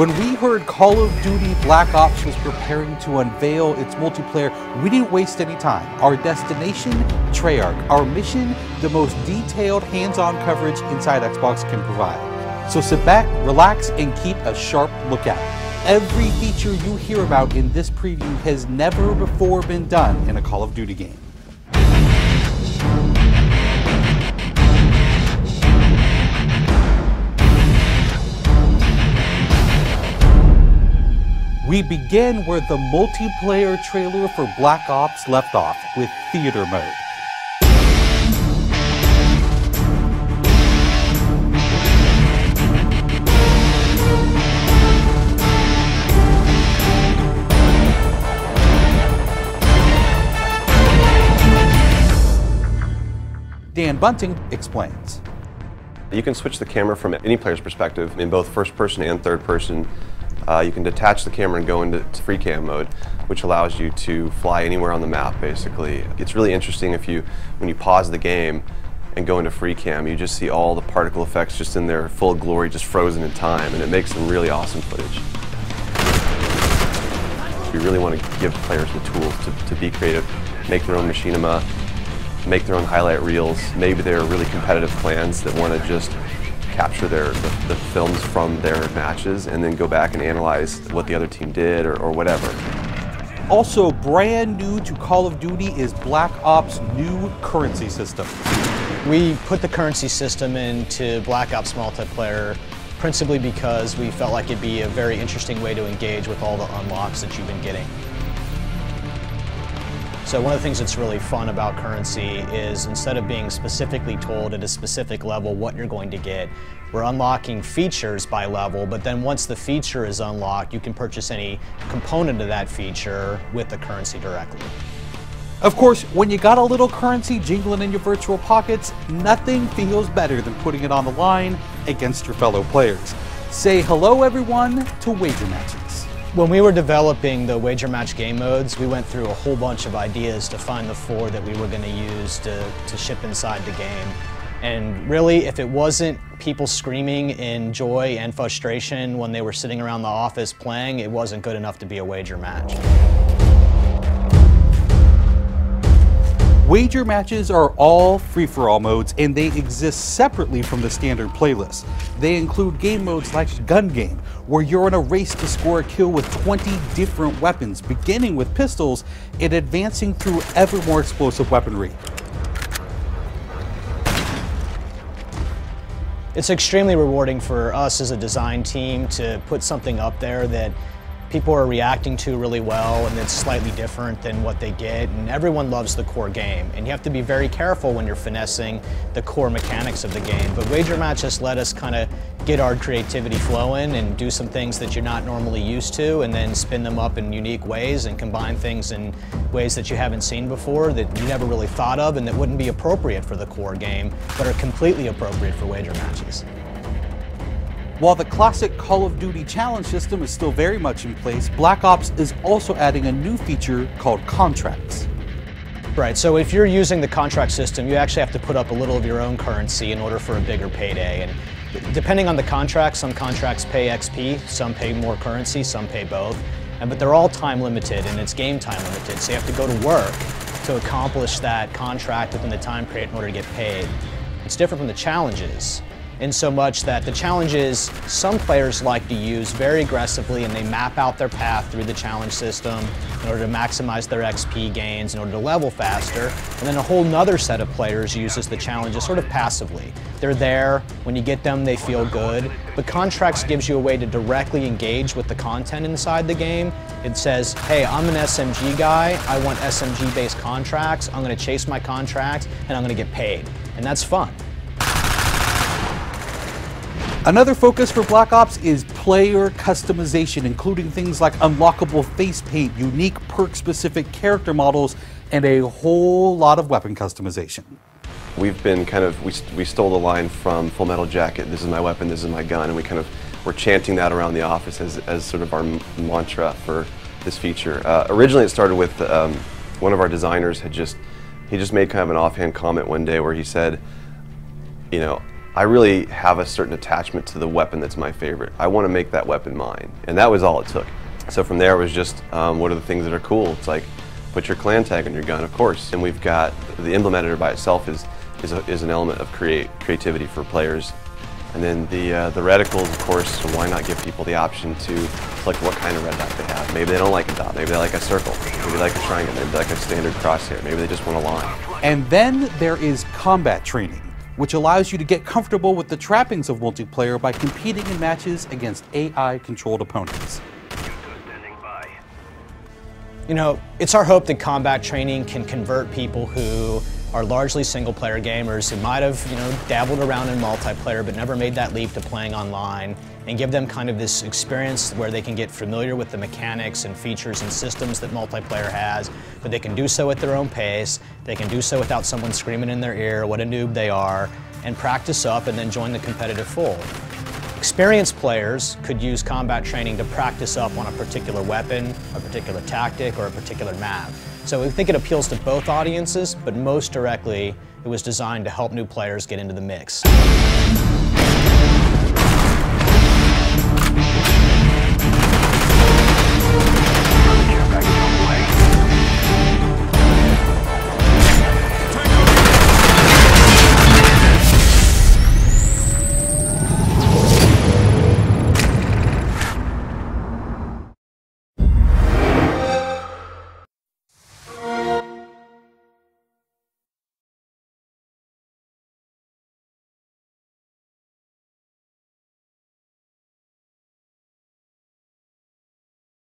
When we heard Call of Duty Black Ops was preparing to unveil its multiplayer, we didn't waste any time. Our destination, Treyarch. Our mission, the most detailed hands-on coverage inside Xbox can provide. So sit back, relax, and keep a sharp lookout. Every feature you hear about in this preview has never before been done in a Call of Duty game. We begin where the multiplayer trailer for Black Ops left off, with theater mode. Dan Bunting explains. You can switch the camera from any player's perspective in both first person and third person. You can detach the camera and go into free cam mode, which allows you to fly anywhere on the map, basically. It's really interesting when you pause the game and go into free cam, you just see all the particle effects just in their full glory, just frozen in time, and it makes some really awesome footage. We really want to give players the tools to be creative, make their own machinima, make their own highlight reels. Maybe they're really competitive clans that want to just capture the films from their matches and then go back and analyze what the other team did or whatever. Also brand new to Call of Duty is Black Ops' new currency system. We put the currency system into Black Ops multiplayer principally because we felt like it'd be a very interesting way to engage with all the unlocks that you've been getting. So one of the things that's really fun about currency is instead of being specifically told at a specific level what you're going to get, we're unlocking features by level, but then once the feature is unlocked, you can purchase any component of that feature with the currency directly. Of course, when you got a little currency jingling in your virtual pockets, nothing feels better than putting it on the line against your fellow players. Say hello, everyone, to Wager Matches. When we were developing the Wager Match game modes, we went through a whole bunch of ideas to find the 4 that we were going to use to ship inside the game. And really, if it wasn't people screaming in joy and frustration when they were sitting around the office playing, it wasn't good enough to be a Wager Match. Wager Matches are all free-for-all modes, and they exist separately from the standard playlist. They include game modes like Gun Game, where you're in a race to score a kill with 20 different weapons, beginning with pistols and advancing through ever more explosive weaponry. It's extremely rewarding for us as a design team to put something up there that people are reacting to really well and it's slightly different than what they get, and everyone loves the core game. And you have to be very careful when you're finessing the core mechanics of the game. But Wager Match just let us kind of get our creativity flowing and do some things that you're not normally used to, and then spin them up in unique ways and combine things in ways that you haven't seen before, that you never really thought of, and that wouldn't be appropriate for the core game, but are completely appropriate for Wager Matches. While the classic Call of Duty challenge system is still very much in place, Black Ops is also adding a new feature called contracts. Right, so if you're using the contract system, you actually have to put up a little of your own currency in order for a bigger payday. And depending on the contract, some contracts pay XP, some pay more currency, some pay both. But they're all time limited, and it's game time limited, so you have to go to work to accomplish that contract within the time period in order to get paid. It's different from the challenges, in so much that the challenges some players like to use very aggressively, and they map out their path through the challenge system in order to maximize their XP gains, in order to level faster. And then a whole nother set of players uses the challenges sort of passively. They're there, when you get them they feel good, but contracts gives you a way to directly engage with the content inside the game. It says, hey, I'm an SMG guy, I want SMG based contracts, I'm going to chase my contracts and I'm going to get paid. And that's fun. Another focus for Black Ops is player customization, including things like unlockable face paint, unique perk-specific character models, and a whole lot of weapon customization. We've been we stole the line from Full Metal Jacket, this is my weapon, this is my gun, and we're chanting that around the office as sort of our mantra for this feature. Originally it started with one of our designers he just made kind of an offhand comment one day where he said, you know, I really have a certain attachment to the weapon that's my favorite. I want to make that weapon mine, and that was all it took. So from there it was just, what are the things that are cool? It's like, put your clan tag on your gun, of course. And we've got, the emblem editor by itself is an element of creativity for players. And then the reticles, of course, so why not give people the option to select what kind of red dot they have. Maybe they don't like a dot, maybe they like a circle, maybe they like a triangle, maybe they like a standard crosshair, maybe they just want a line. And then there is combat training, which allows you to get comfortable with the trappings of multiplayer by competing in matches against AI-controlled opponents. You know, it's our hope that combat training can convert people who are largely single-player gamers who might have, dabbled around in multiplayer but never made that leap to playing online, and give them kind of this experience where they can get familiar with the mechanics and features and systems that multiplayer has, but they can do so at their own pace, they can do so without someone screaming in their ear what a noob they are, and practice up and then join the competitive fold. Experienced players could use combat training to practice up on a particular weapon, a particular tactic, or a particular map. So we think it appeals to both audiences, but most directly, it was designed to help new players get into the mix.